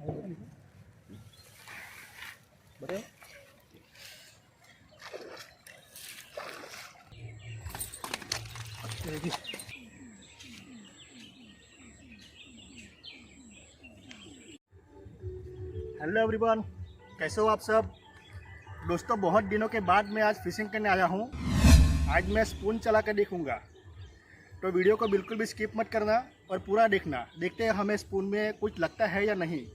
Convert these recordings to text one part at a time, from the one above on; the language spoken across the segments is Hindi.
बड़े हेलो एवरीवन, कैसे हो आप सब दोस्तों। बहुत दिनों के बाद मैं आज फिशिंग करने आया हूँ। आज मैं स्पून चला कर देखूँगा, तो वीडियो को बिल्कुल भी स्किप मत करना और पूरा देखना। देखते हैं हमें स्पून में कुछ लगता है या नहीं।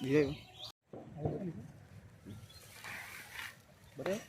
ये बड़े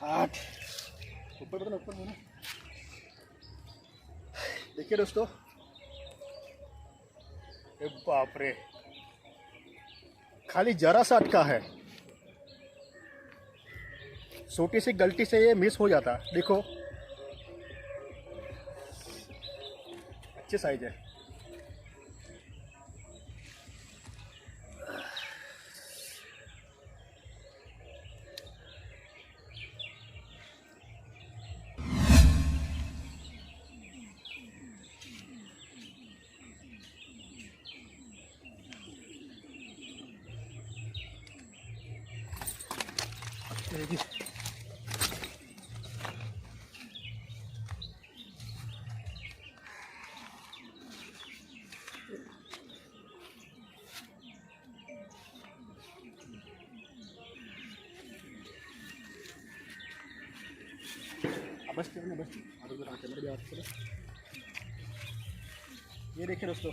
आठ ऊपर बता ऊपर होना। देखिए दोस्तों, बाप रे, खाली जरा सा अटका है। छोटी सी गलती से ये मिस हो जाता। देखो अच्छे साइज है। बस बस ये देखिए दोस्तों,